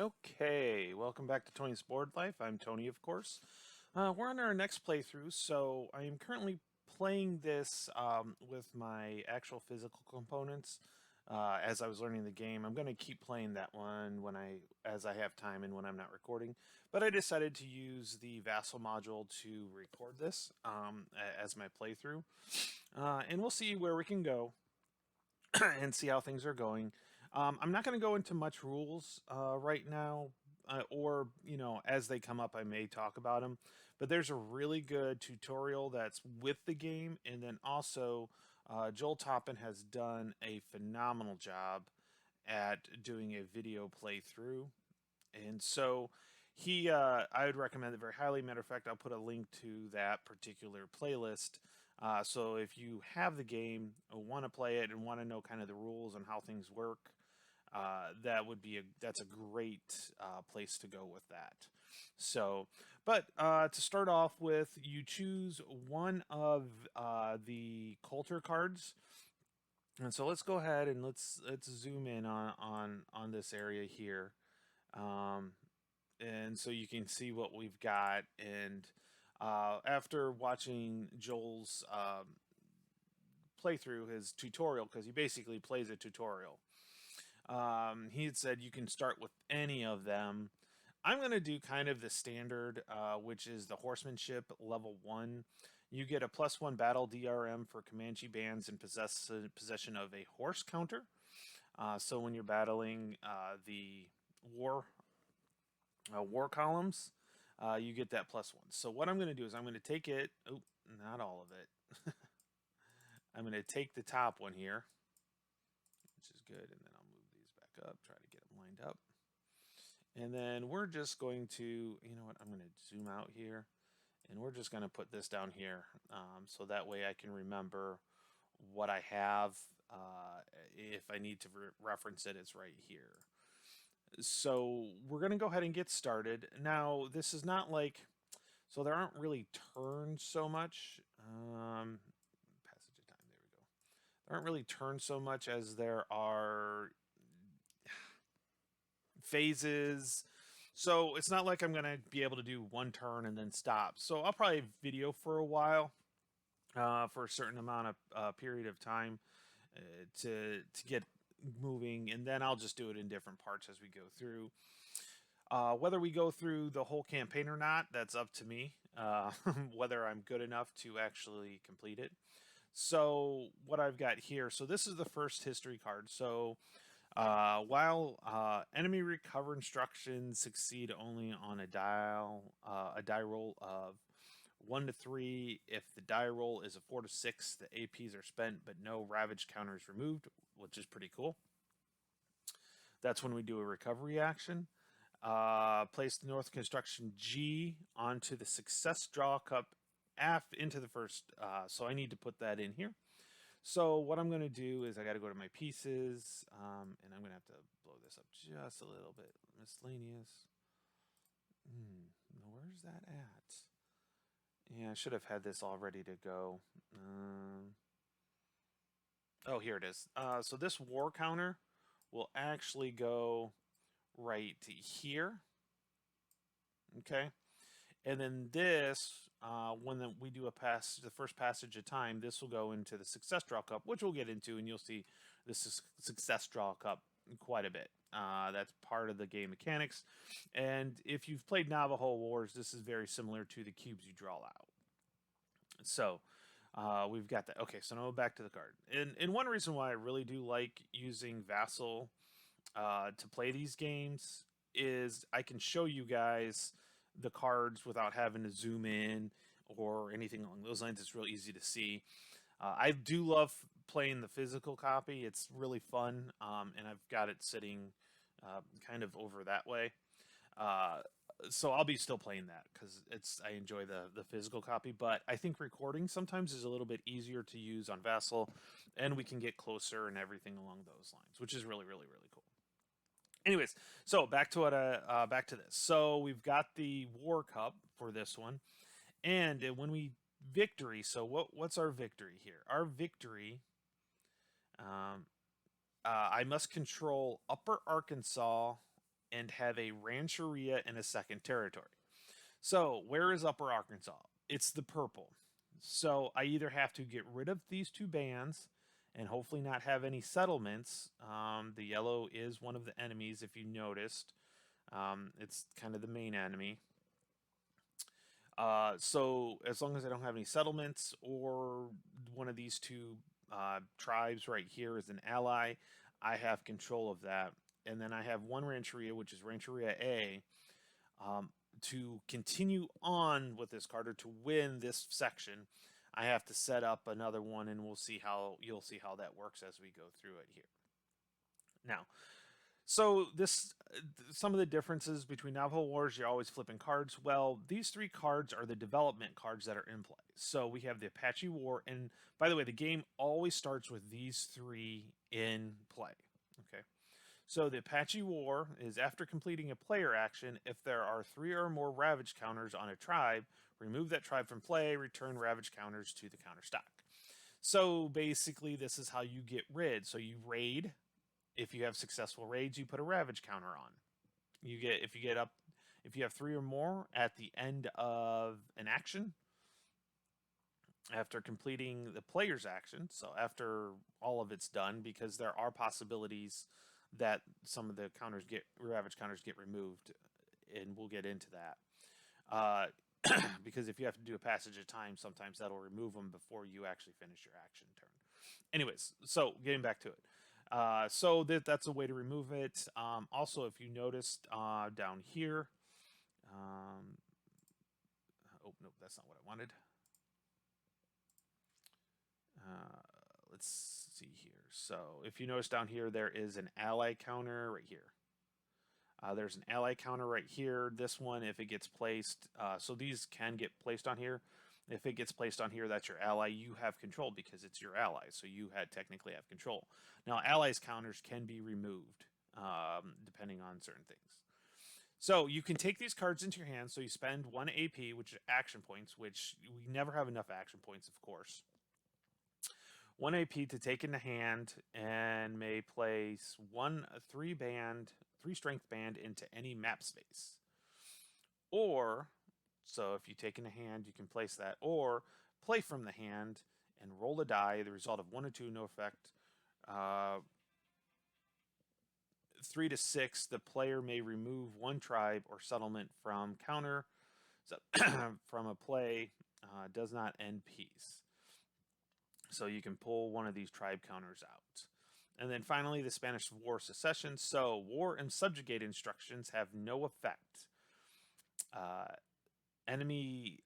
Okay, welcome back to Tony's Board Life. I'm Tony, of course. We're on our next playthrough, so I am currently playing this with my actual physical components. As I was learning the game, I'm going to keep playing that one as I have time and when I'm not recording. But I decided to use the Vassal module to record this as my playthrough, and we'll see where we can go and see how things are going. I'm not going to go into much rules right now, or as they come up, I may talk about them. But there's a really good tutorial that's with the game, and then also Joel Toppin has done a phenomenal job at doing a video playthrough, and so I would recommend it very highly. Matter of fact, I'll put a link to that particular playlist. So if you have the game, want to play it, and want to know kind of the rules and how things work, that's a great place to go with that. So, but to start off with, you choose one of the Coulter cards. And so let's go ahead and let's zoom in on this area here. Um, and so you can see what we've got. And after watching Joel's playthrough, his tutorial, because he basically plays a tutorial, he had said you can start with any of them. I'm going to do kind of the standard, which is the Horsemanship level 1. You get a +1 battle DRM for Comanche bands in possession of a horse counter. So when you're battling the war columns, you get that +1. So what I'm going to do is I'm going to take it. Oh, not all of it. I'm going to take the top one here, which is good, and then I'll move these back up, try to get them lined up. And then we're just going to, you know what, I'm going to zoom out here, and we're just going to put this down here, so that way I can remember what I have. If I need to reference it, it's right here. So we're going to go ahead and get started. Now, this is not like, so there aren't really turns so much. Passage of time, there we go. There aren't really turns so much as there are phases. So it's not like I'm going to be able to do one turn and then stop. So I'll probably video for a while, for a certain amount of period of time, to get moving, and then I'll just do it in different parts as we go through. Whether we go through the whole campaign or not, that's up to me. Whether I'm good enough to actually complete it. So what I've got here, so this is the first history card. So while enemy recover instructions succeed only on a die roll of 1 to 3. If the die roll is a 4 to 6, the APs are spent, but no ravage counters removed, which is pretty cool. That's when we do a recovery action. Place the North Construction G onto the Success Draw Cup F into the first. So I need to put that in here. So what I'm going to do is I got to go to my pieces, and I'm going to have to blow this up just a little bit. Miscellaneous. Where's that at? Yeah, I should have had this all ready to go. Oh, here it is. So this war counter will actually go right here. Okay. And then this, when we do the first passage of time, this will go into the Success Draw Cup, which we'll get into, and you'll see this is Success Draw Cup quite a bit. That's part of the game mechanics. And if you've played Navajo Wars, this is very similar to the cubes you draw out. So we've got that. Okay, so now back to the card. And one reason why I really do like using Vassal to play these games is I can show you guys the cards without having to zoom in or anything along those lines. It's real easy to see. I do love playing the physical copy. It's really fun, and I've got it sitting kind of over that way. So I'll be still playing that because I enjoy the physical copy, but I think recording sometimes is a little bit easier to use on Vassal, and we can get closer and everything along those lines, which is really, really, really cool. Anyways, so back to this. So we've got the War Cup for this one, and when we victory. So what's our victory here? Our victory. I must control Upper Arkansas and have a rancheria in a second territory. So, where is Upper Arkansas? It's the purple. So, I either have to get rid of these two bands and hopefully not have any settlements. The yellow is one of the enemies, if you noticed. It's kind of the main enemy. So, as long as I don't have any settlements or one of these two tribes right here is an ally, I have control of that. And then I have one Rancheria, which is Rancheria A, um, to continue on with this card or to win this section. I have to set up another one, and you'll see how that works as we go through it here. Now, so this some of the differences between Navajo Wars, you're always flipping cards. Well, these three cards are the development cards that are in play. So we have the Apache War, and by the way, the game always starts with these three in play. Okay. So the Apache War is after completing a player action, if there are 3 or more Ravage counters on a tribe, remove that tribe from play, return Ravage counters to the counter stock. So basically, this is how you get rid. So you raid. If you have successful raids, you put a Ravage counter on. If you have 3 or more at the end of an action, after completing the player's action, so after all of it's done, because there are possibilities that some of the Ravage counters get removed, and we'll get into that. Because if you have to do a passage of time, sometimes that'll remove them before you actually finish your action turn. Anyways, so getting back to it. So that's a way to remove it. Also, if you noticed down here, oh, nope, that's not what I wanted. Let's see here. So if you notice down here, there is an ally counter right here. There's an ally counter right here. This one, if it gets placed, so these can get placed on here. If it gets placed on here, that's your ally. You have control because it's your ally, so you technically have control. Now, allies counters can be removed depending on certain things. So you can take these cards into your hand. So you spend 1 AP, which is action points, which we never have enough action points, of course. 1 AP to take into hand and may place 3 strength band into any map space. Or, so if you take in a hand, you can place that, or play from the hand and roll a die. The result of 1 or 2, no effect. 3 to 6, the player may remove 1 tribe or settlement from counter. So from a play, does not end peace. So you can pull one of these tribe counters out. And then finally, the Spanish War Secession. So war and subjugate instructions have no effect. Enemy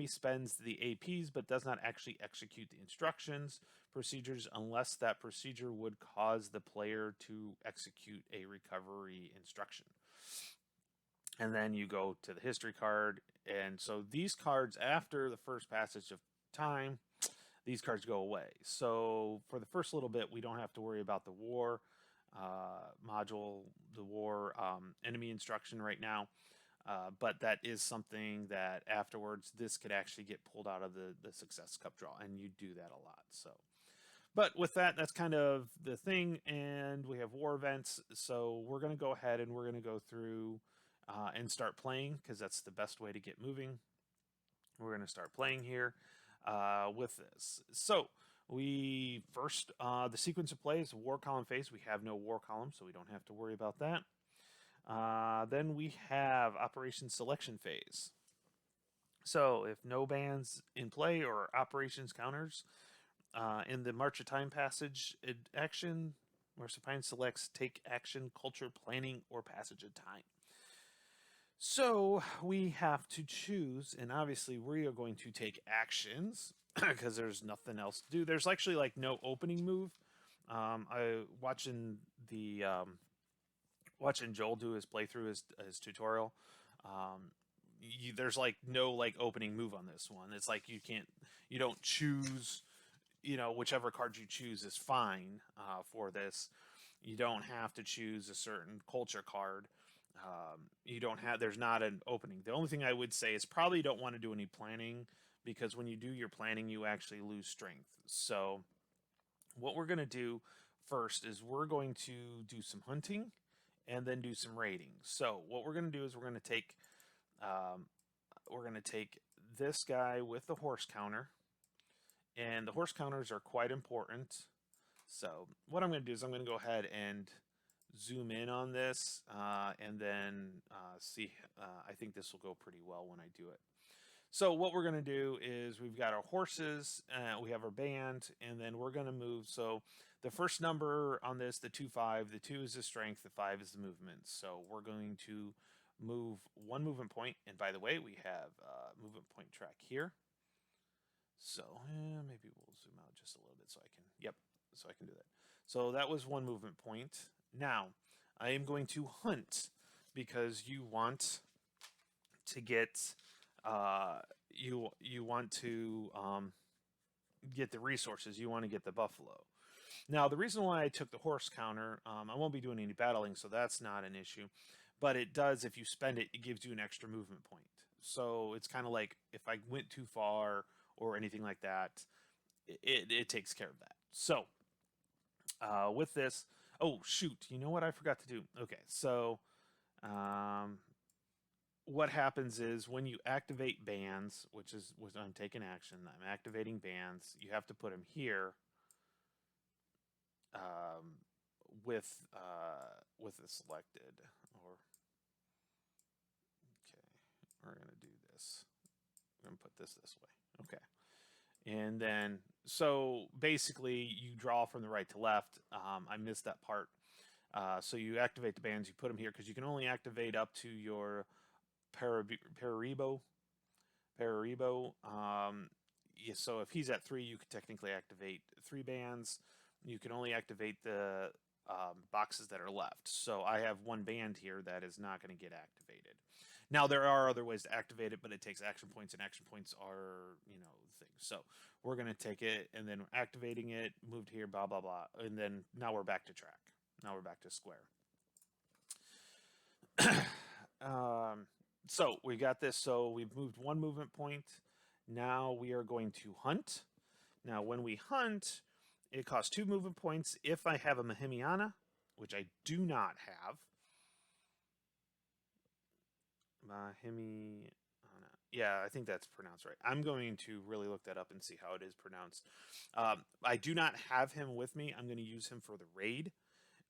spends the APs but does not actually execute the instructions procedures unless that procedure would cause the player to execute a recovery instruction. And then you go to the history card. And so these cards, after the first passage of time, these cards go away. So for the first little bit, we don't have to worry about the war module, the war enemy instruction right now. But that is something that afterwards, this could actually get pulled out of the Success Cup draw, and you do that a lot. So, but with that, that's kind of the thing, and we have war events. So we're going to go ahead and we're going to go through and start playing, because that's the best way to get moving. We're going to start playing here with this. So we first, the sequence of plays, war column phase. We have no war column, so we don't have to worry about that. Then we have operation selection phase. So if no bands in play or operations counters in the March of Time passage action, Marsupial selects take action, culture, planning, or passage of time. So we have to choose, and obviously we are going to take actions because there's nothing else to do. There's actually like no opening move. Watching Joel do his playthrough, his tutorial. There's like no like opening move on this one. It's like you don't choose, whichever card you choose is fine for this. You don't have to choose a certain culture card. There's not an opening. The only thing I would say is probably don't want to do any planning, because when you do your planning, you actually lose strength. So what we're going to do first is we're going to do some hunting and then do some raiding. So what we're going to do is we're going to take this guy with the horse counter, and the horse counters are quite important. So what I'm going to do is I'm going to go ahead and zoom in on this, and then see. I think this will go pretty well when I do it. So what we're going to do is we've got our horses, we have our band, and then we're going to move. So the first number on this, the 2-5, the 2 is the strength, the 5 is the movement. So we're going to move one movement point. And by the way, we have a movement point track here. So maybe we'll zoom out just a little bit so I can, yep, so I can do that. So that was one movement point. Now I am going to hunt because you want to get you want to get the resources. You want to get the buffalo. Now, the reason why I took the horse counter, I won't be doing any battling, so that's not an issue. But it does, if you spend it, it gives you an extra movement point. So it's kind of like if I went too far or anything like that, it takes care of that. So with this, oh shoot, you know what I forgot to do? Okay, so what happens is when you activate bands, which is what I'm taking action, I'm activating bands, you have to put them here with the selected, or okay, we're gonna do this. We're gonna put this way. Okay, and then so basically you draw from the right to left. I missed that part. So you activate the bands, you put them here because you can only activate up to your Pararibo. Yeah, so if he's at 3, you could technically activate 3 bands. You can only activate the boxes that are left. So I have one band here that is not going to get activated. Now there are other ways to activate it, but it takes action points, and action points are, things. So we're going to take it, and then activating it, moved here, blah, blah, blah. And then now we're back to track. Now we're back to square. So we got this. So we've moved one movement point. Now we are going to hunt. Now when we hunt, it costs 2 movement points if I have a Mahimiana, which I do not have. Mahimiana. Yeah, I think that's pronounced right. I'm going to really look that up and see how it is pronounced. I do not have him with me. I'm going to use him for the raid.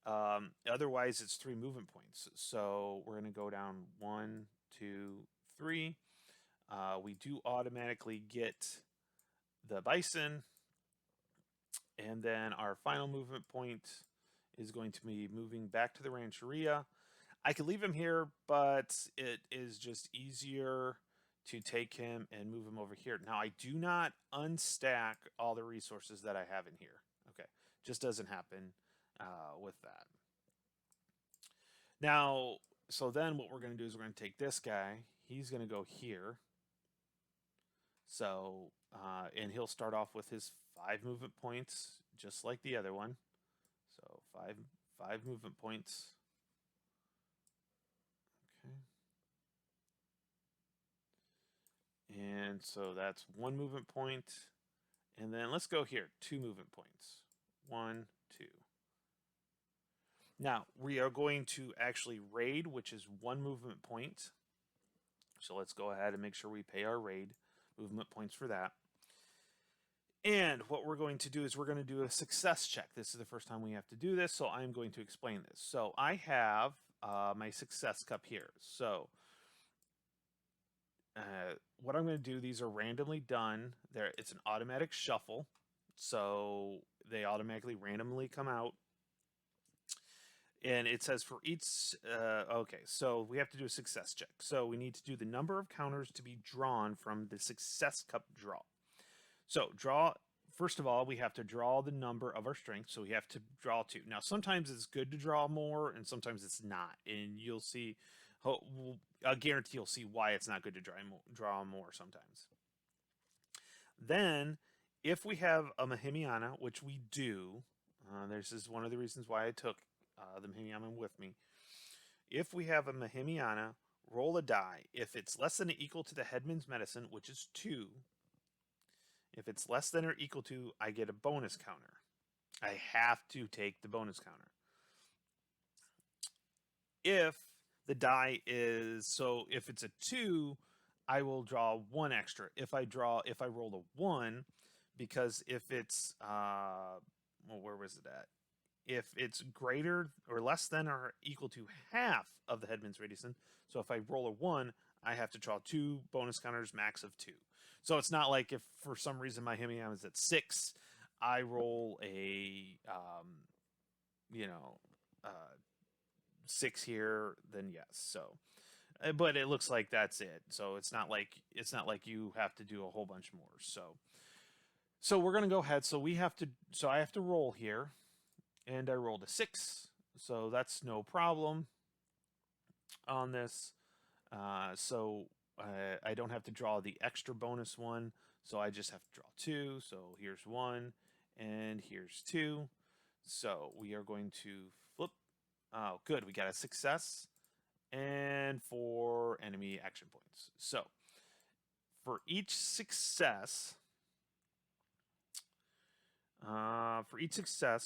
Otherwise, it's 3 movement points. So we're going to go down 1, 2, 3. We do automatically get the bison. And then our final movement point is going to be moving back to the Rancheria. I could leave him here, but it is just easier to take him and move him over here. Now, I do not unstack all the resources that I have in here. Okay, just doesn't happen with that. Now, so then what we're going to do is we're going to take this guy. He's going to go here. So, and he'll start off with his 5 movement points, just like the other one. So 5 movement points. Okay. And so that's 1 movement point. And then let's go here, 2 movement points. 1, 2. Now, we are going to actually raid, which is 1 movement point. So let's go ahead and make sure we pay our raid movement points for that. And what we're going to do is we're going to do a success check. This is the first time we have to do this, so I'm going to explain this. So I have my success cup here. So what I'm going to do, these are randomly done. It's an automatic shuffle, so they automatically randomly come out. And it says for each, okay, so we have to do a success check. So we need to do the number of counters to be drawn from the success cup draw. So first of all, we have to draw the number of our strength. So we have to draw 2. Now, sometimes it's good to draw more and sometimes it's not. And you'll see, I guarantee you'll see why it's not good to draw more sometimes. Then, if we have a Mahimiana, which we do, this is one of the reasons why I took the Mahimiana with me. If we have a Mahimiana, roll a die. If it's less than or equal to the headman's medicine, which is 2, if it's less than or equal to, I get a bonus counter. I have to take the bonus counter. if the die is, so if it's a 2, I will draw 1 extra. If I roll a 1, because if it's, well, where was it at? If it's greater or less than or equal to half of the headman's radius, so if I roll a 1, I have to draw 2 bonus counters, max of 2. So it's not like if for some reason my Himiam is at 6, I roll a, you know, uh, 6 here, then yes. So, but it looks like that's it. So it's not like you have to do a whole bunch more. So we're gonna go ahead. So I have to roll here, and I rolled a 6. So that's no problem on this. I don't have to draw the extra bonus one. So I just have to draw 2. So here's 1, and here's 2. So we are going to flip. Oh, good. We got a success and 4 enemy action points. So for each success,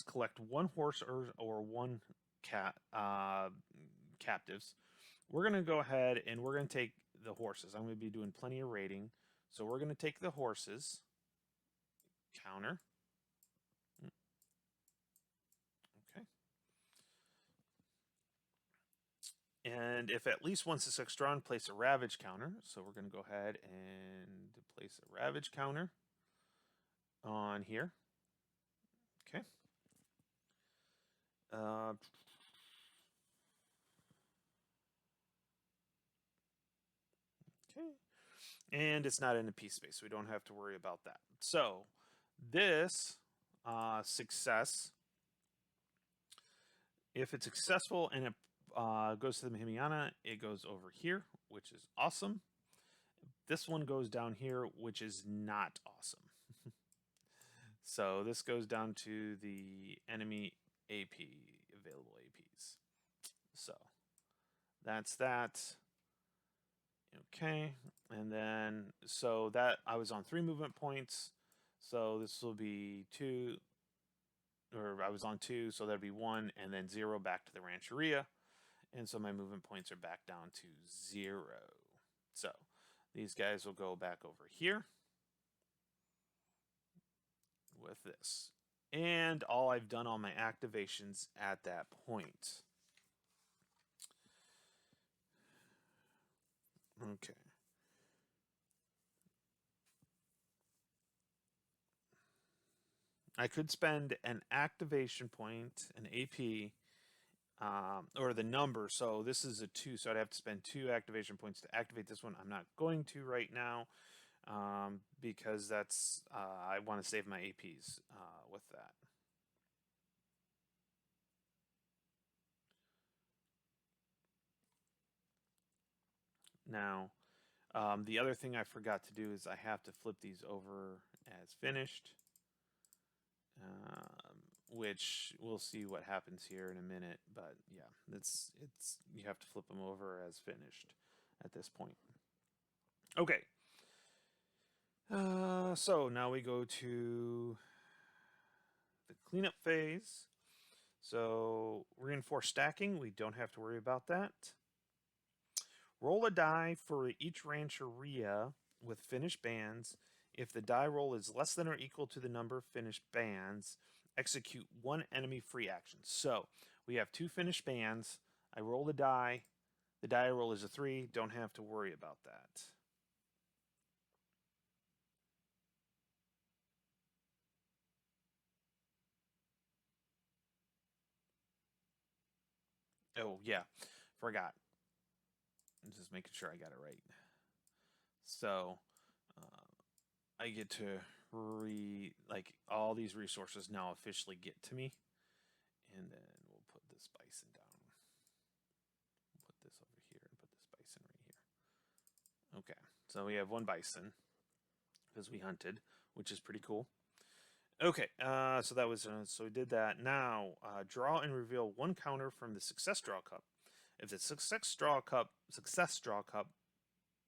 collect 1 horse or 1 captives. We're going to go ahead and we're going to take the horses. I'm going to be doing plenty of raiding. So we're going to take the horses. Counter. Okay. And if at least one success drawn, place a ravage counter. So we're going to go ahead and place a ravage counter on here. Okay. Okay. And it's not in a piece space, so we don't have to worry about that. So this success, if it's successful and it goes to the Mahimiana, it goes over here, which is awesome. This one goes down here, which is not awesome. So this goes down to the enemy AP, available APs. So that's that. Okay, and then so that I was on 3 movement points. So this will be 2, or I was on 2, so that'd be 1, and then 0 back to the Rancheria. And so my movement points are back down to 0. So these guys will go back over here with this. And I've done all my activations at that point. Okay. I could spend an activation point, an AP, or the number. So this is a 2, so I'd have to spend 2 activation points to activate this one. I'm not going to right now because that's I want to save my APs with that. Now, the other thing I forgot to do is I have to flip these over as finished, which we'll see what happens here in a minute. But yeah, it's you have to flip them over as finished at this point. Okay. So now we go to the cleanup phase. So reinforced stacking, we don't have to worry about that. Roll a die for each Rancheria with finished bands. If the die roll is less than or equal to the number of finished bands, execute 1 enemy free action. So we have 2 finished bands. I roll the die. The die roll is a 3. Don't have to worry about that. Oh, yeah. Forgot. I'm just making sure I got it right. So I get to all these resources now officially get to me. And then we'll put this bison down. We'll put this over here and put this bison right here. Okay, so we have 1 bison because we hunted, which is pretty cool. Okay, so that was so we did that. Now draw and reveal 1 counter from the success draw cup. If it's success draw cup,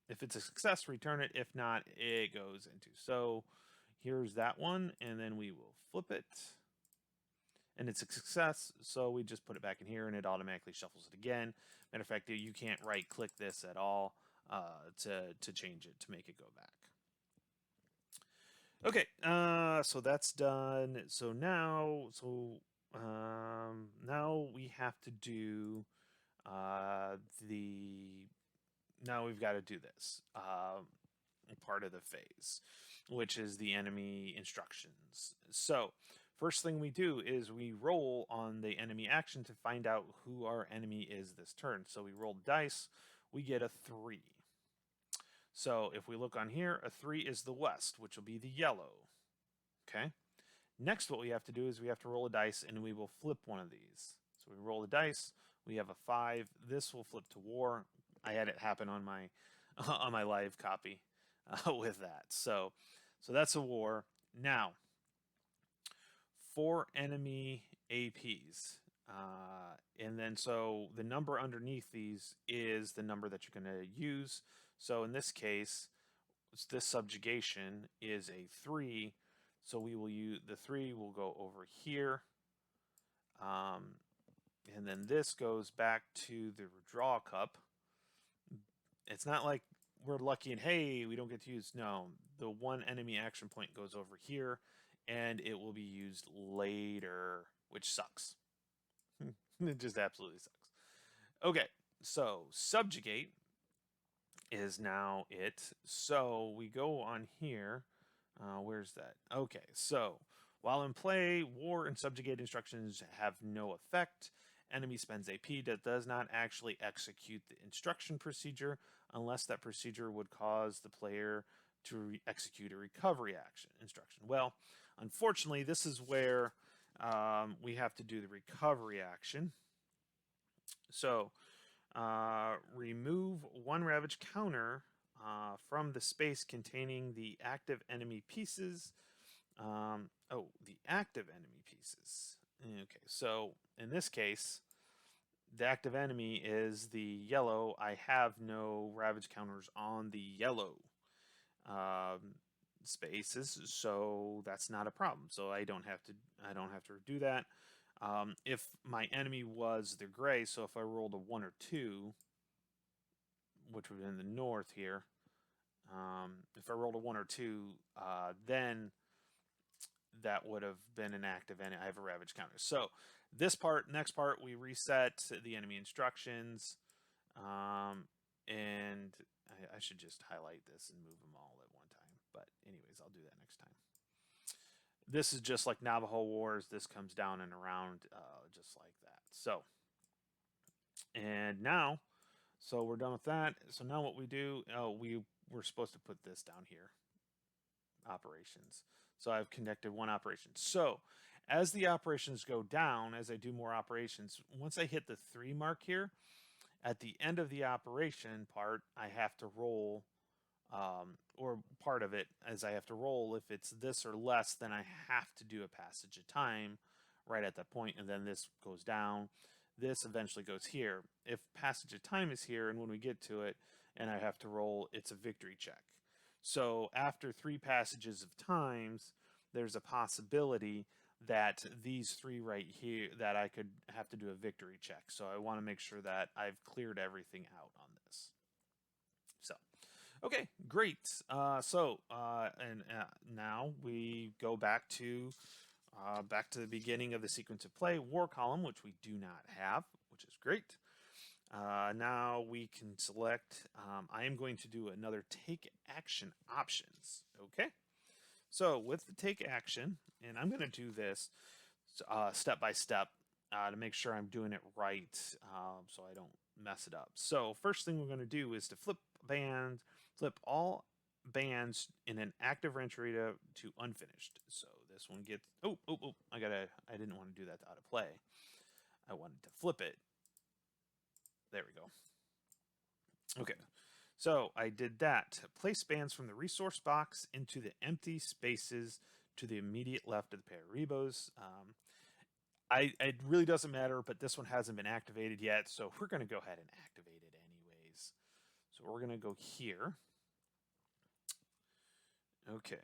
if it's a success, return it. If not, it goes into. So here's that one, and then we will flip it. And it's a success, so we just put it back in here, and it automatically shuffles it again. Matter of fact, you can't right-click this at all to change it, to make it go back. Okay, so that's done. So now, now we have to do now we've got to do this part of the phase, which is the enemy instructions. So first thing we do is we roll on the enemy action to find out who our enemy is this turn. So we roll dice, we get a 3. So if we look on here, a 3 is the west, which will be the yellow. Okay. Next, what we have to do is we have to roll a dice, and we will flip one of these. So we roll the dice. We have a 5. This will flip to war. I had it happen on my on my live copy with that. So that's a war. Now, 4 enemy APs. And then so the number underneath these is the number that you're going to use. So in this case, this subjugation is a 3. So we will use the 3 will go over here. And then this goes back to the draw cup. It's not like we're lucky and hey, we don't get to use. No, the 1 enemy action point goes over here, and it will be used later, which sucks. It just absolutely sucks. Okay, so subjugate is now it. So we go on here. Where's that? Okay, so while in play, war and subjugate instructions have no effect. Enemy spends AP that does not actually execute the instruction procedure unless that procedure would cause the player to execute a recovery instruction. Well, unfortunately, this is where we have to do the recovery action. So remove 1 ravage counter from the space containing the active enemy pieces. The active enemy pieces. Okay, so in this case, the active enemy is the yellow. I have no ravage counters on the yellow spaces, so that's not a problem. So I don't have to do that. If my enemy was the gray, so if I rolled a 1 or 2, which would be in the north here, if I rolled a 1 or 2, then that would have been an active enemy. I have a ravage counter. So this part, next part, we reset the enemy instructions, and I should just highlight this and move them all at one time. But anyways, I'll do that next time. This is just like Navajo Wars. This comes down and around just like that. So, and now, so we're done with that. So now what we do, we're supposed to put this down here. Operations. So I've connected 1 operation. So as the operations go down, as I do more operations, once I hit the 3 mark here, at the end of the operation part, I have to roll, or part of it, as I have to roll, if it's this or less, then I have to do a passage of time right at that point, and then this goes down. This eventually goes here. If passage of time is here, and when we get to it, and I have to roll, it's a victory check. So after 3 passages of times, there's a possibility that these 3 right here, that I could have to do a victory check. So I want to make sure that I've cleared everything out on this. So, okay, great. Now we go back to the beginning of the sequence of play, war column, which we do not have, which is great. Now we can select, I am going to do another take action options. Okay. So with the take action, and I'm going to do this step by step to make sure I'm doing it right, so I don't mess it up. So first thing we're going to do is to flip all bands in an active entry to unfinished. So this one gets, I didn't want to do that out of play. I wanted to flip it. There we go. Okay, so I did that. Place bands from the resource box into the empty spaces to the immediate left of the Paribos. It really doesn't matter, but this one hasn't been activated yet, so we're going to go ahead and activate it anyways. So we're going to go here. Okay.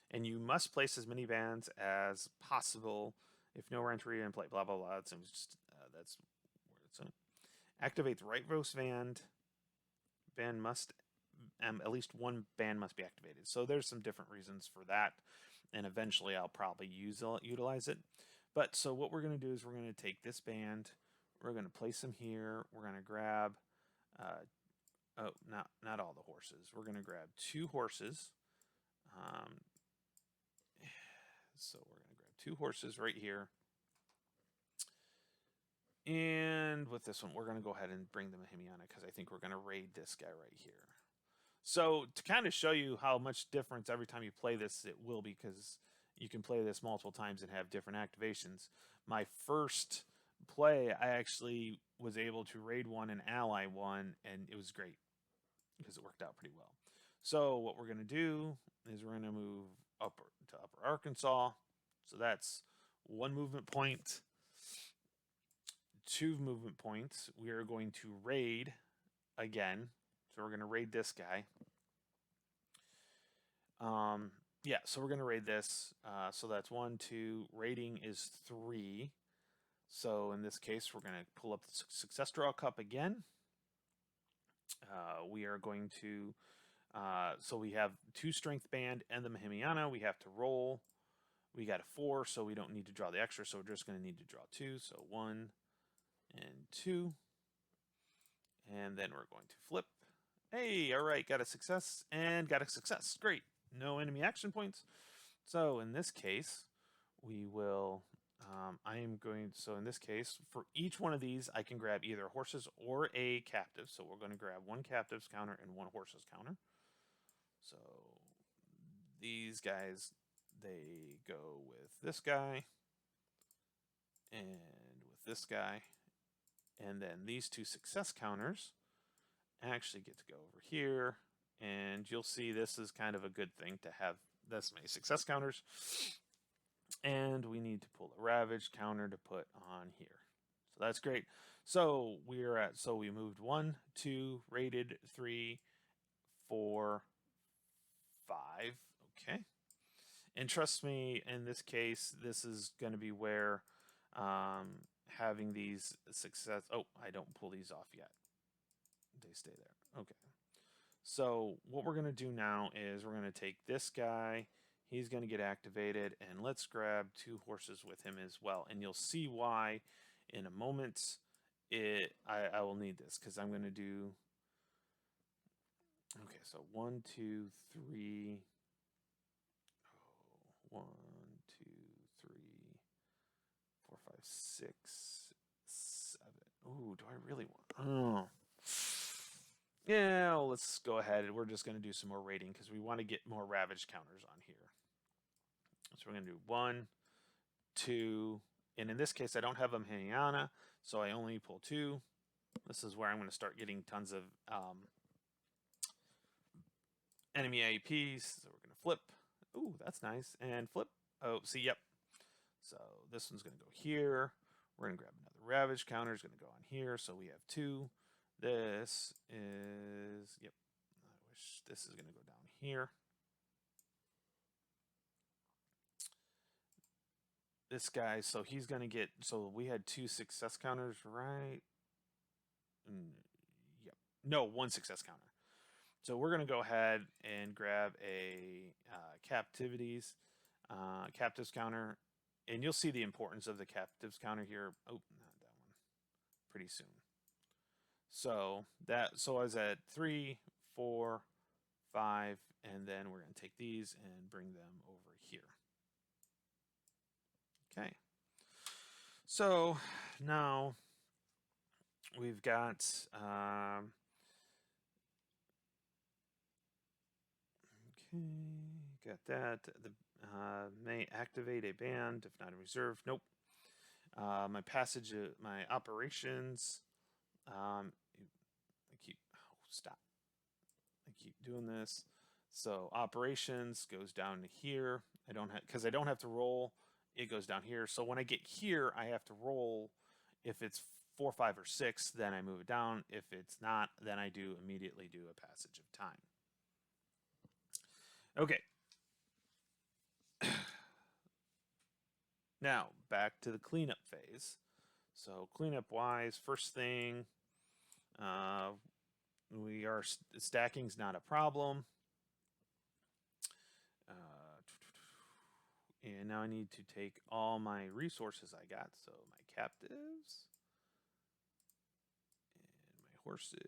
And you must place as many bands as possible If no Renteria in play, blah blah blah. That's that's where it's in. Activate the rightmost band. Band must at least one band must be activated. So there's some different reasons for that, and eventually I'll probably utilize it. But so what we're going to do is we're going to take this band, we're going to place them here. We're going to grab, oh, not all the horses. We're going to grab 2 horses. So we're going to grab 2 horses right here. And with this one, we're going to go ahead and bring the Mahimiana because I think we're going to raid this guy right here. So to kind of show you how much difference every time you play this, it will be, because you can play this multiple times and have different activations. My first play, I actually was able to raid one and ally one, and it was great because it worked out pretty well. So what we're going to do is we're going to move up to Upper Arkansas. So that's 1 movement point. 2 movement points. We are going to raid again. So we're going to raid this guy. Yeah, so we're going to raid this. So that's 1, 2. Raiding is 3. So in this case, we're going to pull up the Success Draw Cup again. We are going to, so we have 2 Strength Band and the Mahimiana. We have to roll. We got a 4, so we don't need to draw the extra. So we're just going to need to draw 2. So 1 and 2. And then we're going to flip. Hey, all right, got a success and got a success. Great. No enemy action points. So in this case, we will, so in this case, for each one of these, I can grab either horses or a captive. So we're going to grab 1 captive's counter and 1 horse's counter. So these guys, they go with this guy and with this guy. And then these 2 success counters actually get to go over here, and you'll see this is kind of a good thing to have this many success counters. And we need to pull a ravage counter to put on here. So that's great. So we moved 1, 2, raided 3, 4, 5. Okay. And trust me, in this case, this is going to be where having these success. Oh, I don't pull these off yet. They stay there. Okay. So what we're going to do now is we're going to take this guy. He's going to get activated, and let's grab 2 horses with him as well. And you'll see why in a moment. I will need this because I'm going to do. Okay, so 1, 2, 3. 1, 2, 3, 4, 5, 6, 7. Ooh, do I really want? Oh. Yeah, well, let's go ahead. We're just going to do some more raiding because we want to get more ravage counters on here. So we're going to do 1, 2, and in this case, I don't have a Mahimiana, so I only pull 2. This is where I'm going to start getting tons of enemy APs. So we're going to flip. Ooh, that's nice. And flip. Oh, see, yep. So this one's going to go here. We're going to grab another ravage counter. It's going to go on here. So we have 2. This is, yep. I wish this is going to go down here. This guy, so he's going to get, so we had 2 success counters, right? Yep. No, 1 success counter. So we're going to go ahead and grab a captives counter, and you'll see the importance of the captives counter here. Oh, not that one. Pretty soon. So I was at 3, 4, 5, and then we're going to take these and bring them over here. Okay. So now we've got got that. The may activate a band if not in reserve. Nope. My passage, my operations. I keep stop. I keep doing this. So operations goes down to here. I don't have because I don't have to roll. It goes down here. So when I get here, I have to roll. If it's 4, 5, or 6, then I move it down. If it's not, then I do immediately do a passage of time. Okay. Now, back to the cleanup phase. So cleanup-wise, first thing, stacking's not a problem. And now I need to take all my resources I got. So my captives and my horses.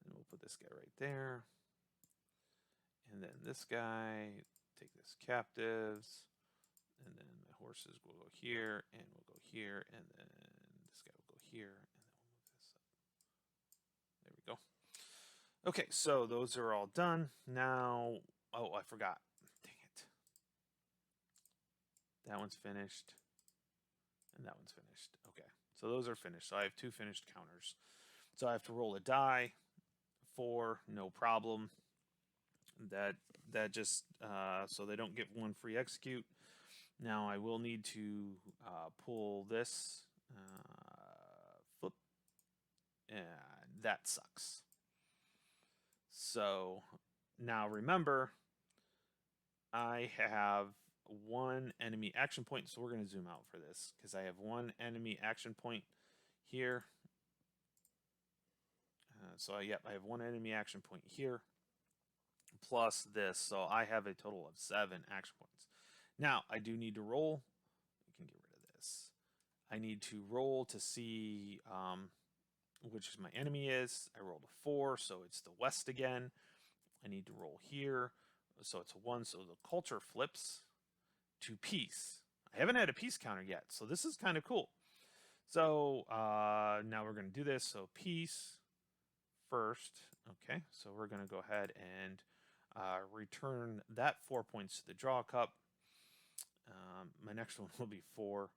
And we'll put this guy right there. And then this guy, take this captives. And then my horses will go here, and we'll go here, and then this guy will go here, and then we'll move this up. There we go. Okay, so those are all done. Now, oh, I forgot. Dang it. That one's finished, and that one's finished. Okay, so those are finished. So I have 2 finished counters. So I have to roll a die. 4, no problem. That just so they don't get 1 free execute. Now I will need to pull this flip, and that sucks. So now remember, I have 1 enemy action point, so we're going to zoom out for this because I have 1 enemy action point here. I have 1 enemy action point here, plus this, so I have a total of 7 action points. Now, I do need to roll. We can get rid of this. I need to roll to see which my enemy is. I rolled a 4, so it's the west again. I need to roll here, so it's a 1, so the culture flips to peace. I haven't had a peace counter yet, so this is kind of cool. So now we're going to do this. So peace first. Okay, so we're going to go ahead and return that 4 points to the draw cup. My next one will be 4.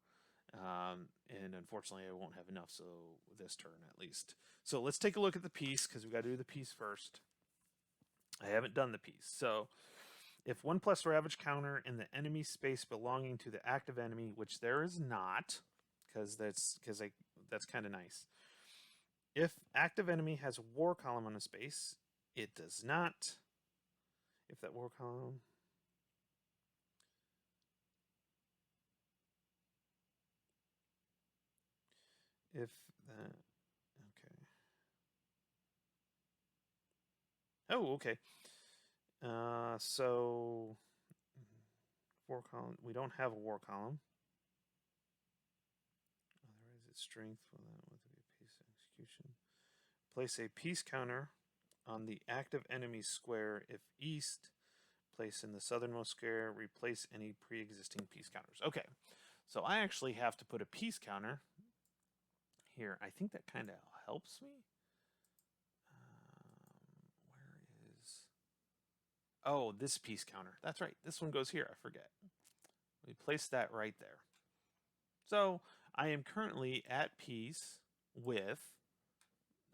And unfortunately, I won't have enough, so this turn at least. So let's take a look at the piece, because we got to do the piece first. I haven't done the piece. So if 1+ Ravage counter in the enemy space belonging to the active enemy, which there is not, because that's kind of nice. If active enemy has a war column on a space, it does not. If that war column... If that, okay. Oh, okay. So war column. We don't have a war column. Otherwise, its strength will not want to be a peace execution. Place a peace counter on the active enemy's square if east. Place in the southernmost square. Replace any pre-existing peace counters. Okay, so I actually have to put a peace counter here. I think that kind of helps me. Where is... Oh, this peace counter. That's right. This one goes here. I forget. We place that right there. So I am currently at peace with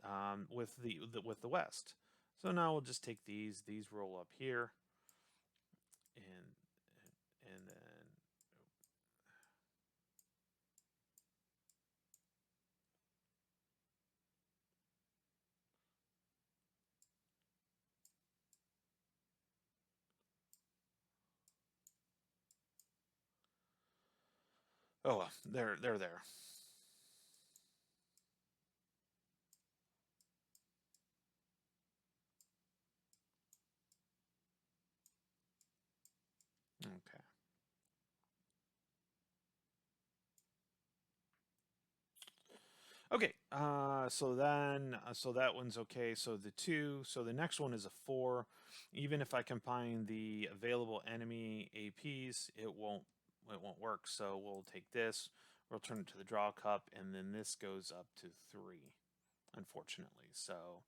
the West. So now we'll just take these. These roll up here, and then. Oh, they're there. Okay. Okay, so that one's okay. So the 2, so the next one is a 4. Even if I combine the available enemy APs, it won't work. So we'll take this, we'll turn it to the draw cup, and then this goes up to 3, unfortunately. So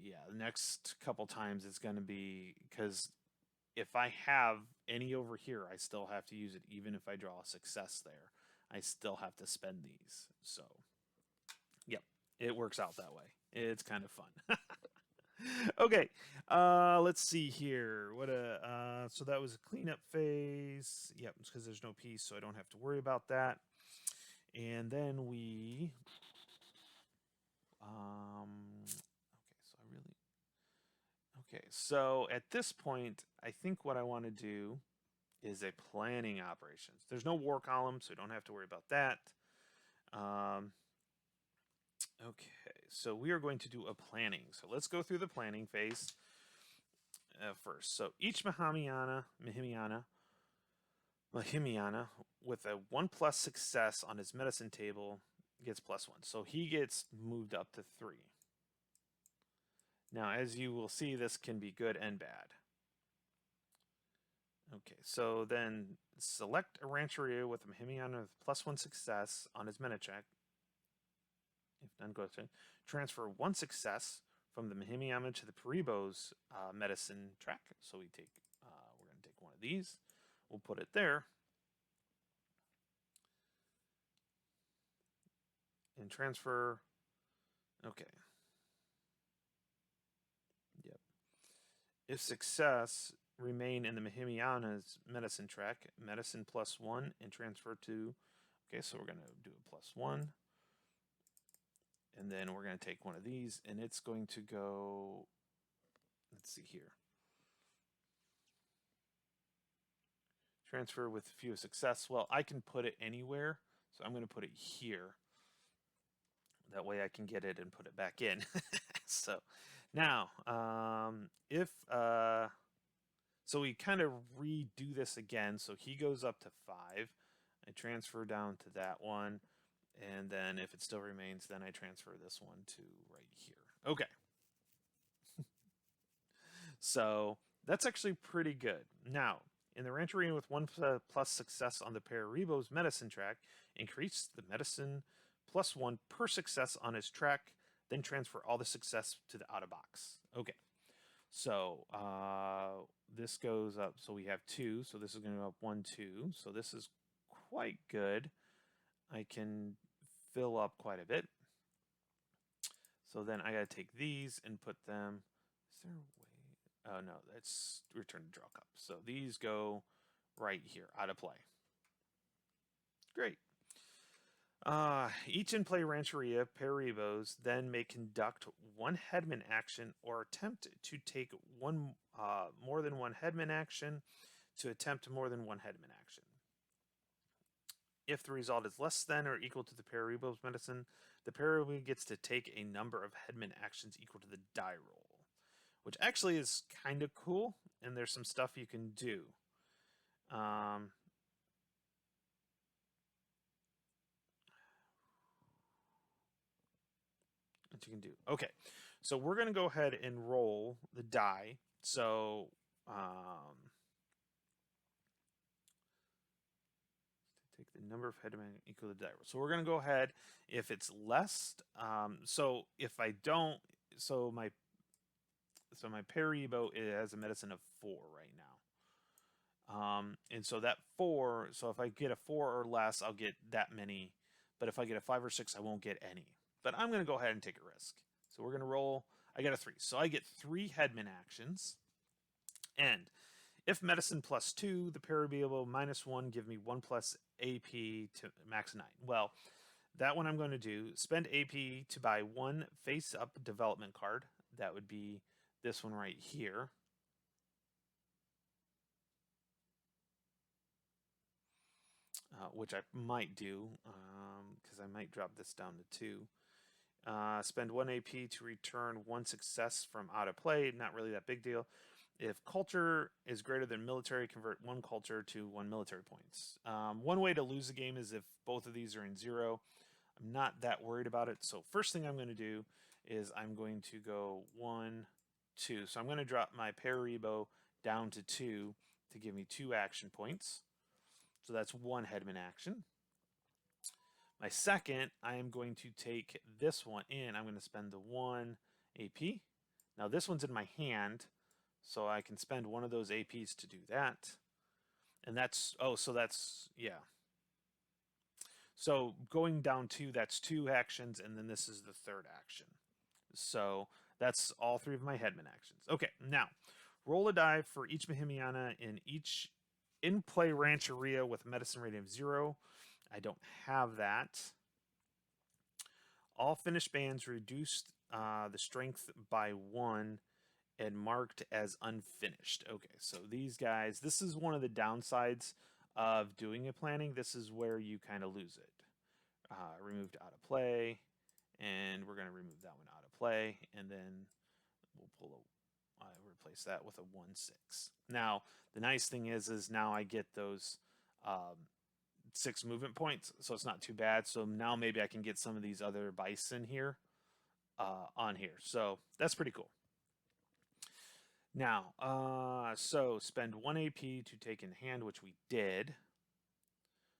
yeah, the next couple times it's going to be, because if I have any over here, I still have to use it. Even if I draw a success there, I still have to spend these. So yep, it works out that way. It's kind of fun. Okay, let's see here. So that was a cleanup phase. Yep, it's because there's no piece, so I don't have to worry about that. And then we, okay, so at this point, I think what I want to do is a planning operations. There's no war column, so we don't have to worry about that. Okay, so we are going to do a planning. So let's go through the planning phase first. So each Mahimiana with a 1+ success on his medicine table gets +1. So he gets moved up to 3. Now, as you will see, this can be good and bad. Okay, so then select a Rancheria with a Mahimiana with +1 success on his meta check. If none goes to transfer 1 success from the Mahimiana to the Paribo's medicine track. So we take, we're going to take one of these. We'll put it there. And transfer. Okay. Yep. If success, remain in the Mahimiana's medicine track, medicine +1, and transfer to. Okay, so we're going to do a +1. And then we're going to take one of these, and it's going to go, let's see here. Transfer with few success. Well, I can put it anywhere, so I'm going to put it here. That way I can get it and put it back in. So now, so we kind of redo this again. So he goes up to 5. I transfer down to that one. And then if it still remains, then I transfer this one to right here. Okay. So that's actually pretty good. Now, in the Rancheria with 1+ success on the Paribo's medicine track, increase the medicine +1 per success on his track, then transfer all the success to the out of box. Okay. So this goes up. So we have 2. So this is going to go up 1, 2. So this is quite good. I can fill up quite a bit. So then I got to take these and put them. Is there a way? Oh, no, that's return to draw cup. So these go right here, out of play. Great. Each in-play Rancheria, Paribos, then may conduct 1 headman action or attempt to take more than 1 headman action to attempt more than 1 headman action. If the result is less than or equal to the Paribo's medicine, the Paribo gets to take a number of headman actions equal to the die roll, which actually is kind of cool, and there's some stuff you can do. What you can do. Okay, so we're going to go ahead and roll the die. So take the number of headmen equal to the die roll. So we're going to go ahead. If it's less, so if I don't, so my Paribo has a medicine of 4 right now. And so that 4, so if I get a 4 or less, I'll get that many. But if I get a 5 or 6, I won't get any. But I'm going to go ahead and take a risk. So we're going to roll. I got a 3. So I get 3 headman actions. And if medicine +2, the Paribo -1, give me 1+ AP to max 9. Well, that one I'm going to do. Spend AP to buy 1 face-up development card. That would be this one right here. Which I might do, because I might drop this down to 2. Spend 1 AP to return 1 success from out of play. Not really that big deal. If culture is greater than military, convert 1 culture to 1 military points. One way to lose the game is if both of these are in 0. I'm not that worried about it. So first thing I'm going to do is I'm going to go 1, 2. So I'm going to drop my Paribo down to 2 to give me 2 action points. So that's 1 headman action. My second, I am going to take this one in. I'm going to spend the 1 AP. Now this one's in my hand, so I can spend one of those APs to do that. And that's, oh, so that's, yeah. So going down 2, that's 2 actions, and then this is the 3rd action. So that's all 3 of my headman actions. Okay, now roll a die for each Mahimiana in each in-play Rancheria with a medicine rating of 0. I don't have that. All finished bands reduced the strength by 1 and marked as unfinished. Okay, so these guys, this is one of the downsides of doing a planning. This is where you kind of lose it. Removed out of play, and we're going to remove that one out of play, and then we'll replace that with a 1-6. Now, the nice thing is now I get those 6 movement points, so it's not too bad. So now maybe I can get some of these other bison here on here. So that's pretty cool. Now, so spend 1 AP to take in hand, which we did.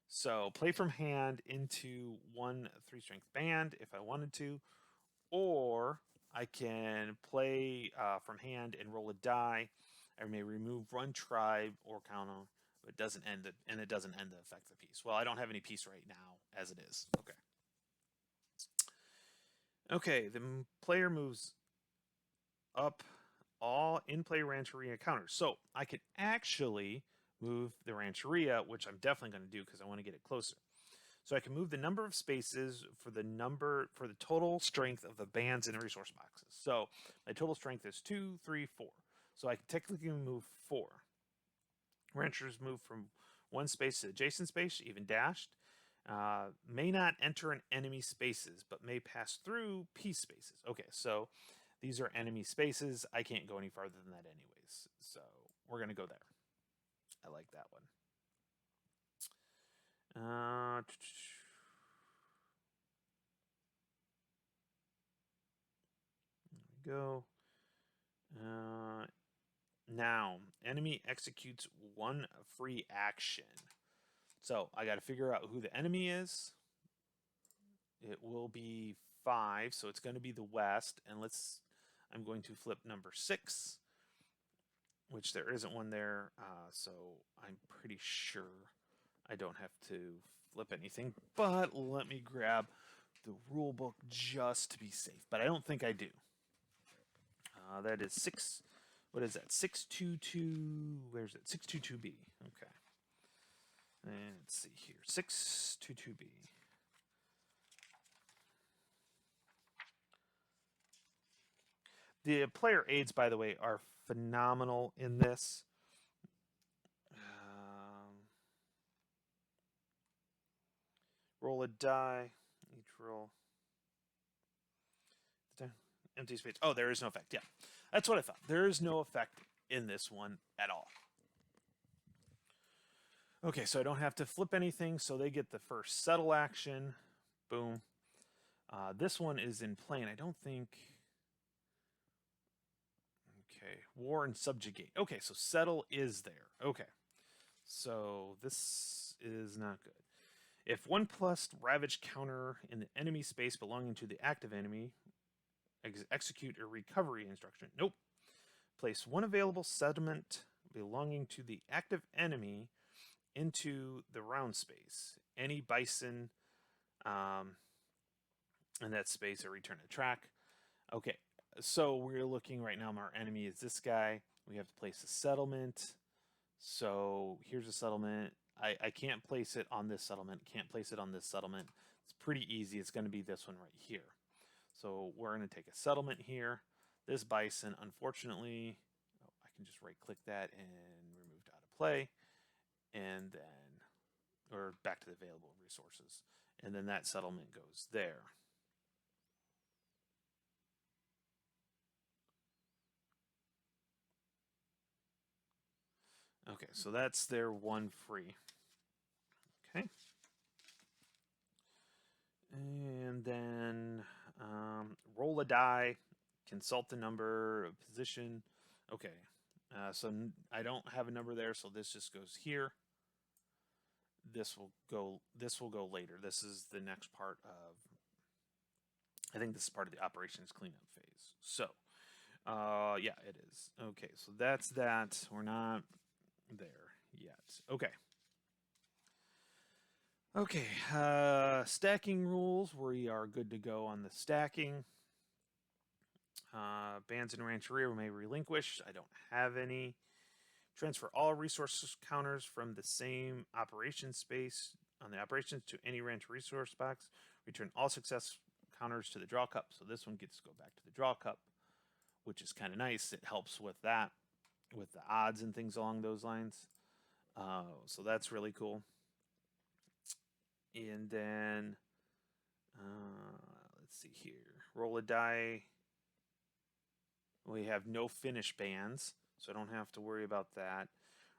So play from hand into 1 3-strength band if I wanted to, or I can play from hand and roll a die. I may remove 1 tribe or counter, but it doesn't end it doesn't end the effect of the piece. Well, I don't have any piece right now as it is. Okay. Okay, the player moves up all in-play Rancheria counters. So I could actually move the Rancheria, which I'm definitely going to do because I want to get it closer. So I can move the number of spaces for the total strength of the bands and resource boxes. So my total strength is 2, 3, 4. So I can technically move 4. Ranchers move from 1 space to adjacent space, even dashed. May not enter in enemy spaces, but may pass through peace spaces. Okay, so these are enemy spaces. I can't go any farther than that anyways. So we're going to go there. I like that one. There we go. Now, enemy executes 1 free action. So I got to figure out who the enemy is. It will be 5, so it's going to be the west. And I'm going to flip number 6, which there isn't one there. So I'm pretty sure I don't have to flip anything. But let me grab the rule book just to be safe. But I don't think I do. That is 6. What is that? 622. Where's it? 622B. Okay. And let's see here. 622B. The player aids, by the way, are phenomenal in this. Roll a die. Each roll. Empty space. Oh, there is no effect. Yeah, that's what I thought. There is no effect in this one at all. Okay, so I don't have to flip anything, so they get the first settle action. Boom. This one is in plane. I don't think... Okay, war and subjugate. Okay, so settle is there. Okay, so this is not good. If 1+ ravage counter in the enemy space belonging to the active enemy, execute a recovery instruction. Nope. Place 1 available settlement belonging to the active enemy into the round space. Any bison in that space or return a track. Okay, so we're looking right now, our enemy is this guy. We have to place a settlement. So here's a settlement. I can't place it on this settlement. Can't place it on this settlement. It's pretty easy. It's going to be this one right here. So we're going to take a settlement here. This bison, unfortunately, I can just right-click that and remove it out of play. And then, or back to the available resources. And then that settlement goes there. Okay, so that's their 1 free. Okay. And then roll a die, consult the number, position. Okay, so I don't have a number there, so this just goes here. This will go later. This is the next part of, I think this is part of the operations cleanup phase. So, yeah, it is. Okay, so that's that. We're not there yet. Okay. Okay, stacking rules. We are good to go on the stacking. Bands and Rancheria may relinquish. I don't have any. Transfer all resource counters from the same operation space on the operations to any ranch resource box. Return all success counters to the draw cup. So this one gets to go back to the draw cup. which is kind of nice. It helps with that, with the odds and things along those lines. So that's really cool. And then let's see here. Roll a die. We have no finish bands, so I don't have to worry about that.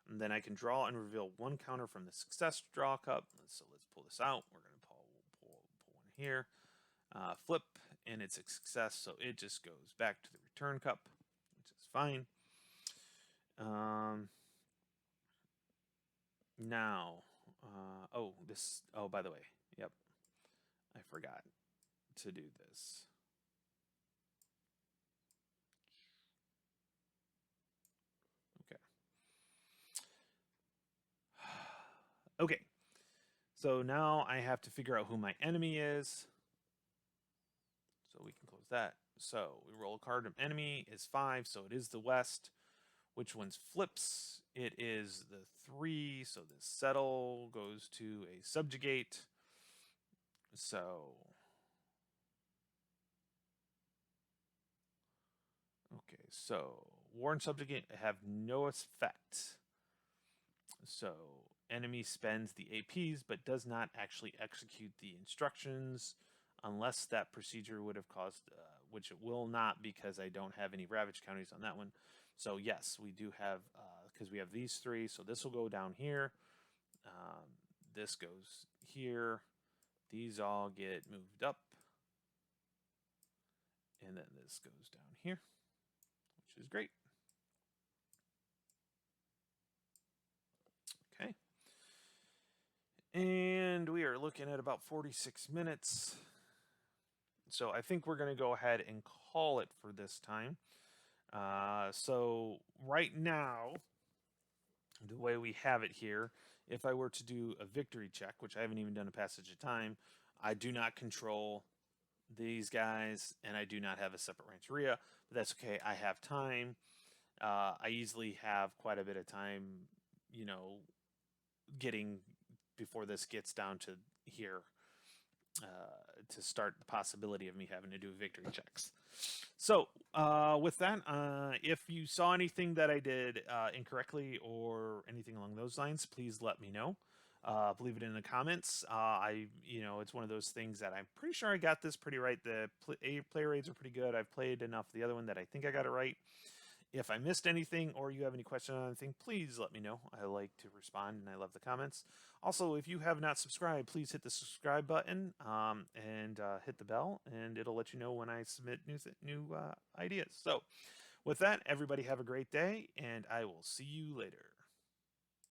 And then I can draw and reveal one counter from the success draw cup. So let's pull this out. We're going to pull one here. Flip, and it's a success, so it just goes back to the return cup, which is fine. Now, by the way, yep, I forgot to do this. Okay, so now I have to figure out who my enemy is. So we can close that. So we roll a card. Enemy is 5, so it is the West. Which one's flips? It is the 3, so the settle goes to a subjugate. So, okay, so war and subjugate have no effect. So enemy spends the APs but does not actually execute the instructions unless that procedure would have caused, which it will not because I don't have any ravage counties on that one. So yes, we do have, because we have these 3, so this will go down here. This goes here. These all get moved up. And then this goes down here, which is great. Okay. And we are looking at about 46 minutes. So I think we're going to go ahead and call it for this time. So right now, the way we have it here, if I were to do a victory check, which I haven't even done a passage of time, I do not control these guys, and I do not have a separate rancheria, but that's okay. I have time. I easily have quite a bit of time, getting before this gets down to here to start the possibility of me having to do victory checks. So with that, if you saw anything that I did incorrectly or anything along those lines, please let me know. Leave it in the comments. It's one of those things that I'm pretty sure I got this pretty right. The play rates are pretty good. I've played enough the other one that I think I got it right. If I missed anything or you have any questions on anything, please let me know. I like to respond and I love the comments. Also, if you have not subscribed, please hit the subscribe button and hit the bell, and it'll let you know when I submit new ideas. So with that, everybody have a great day, and I will see you later.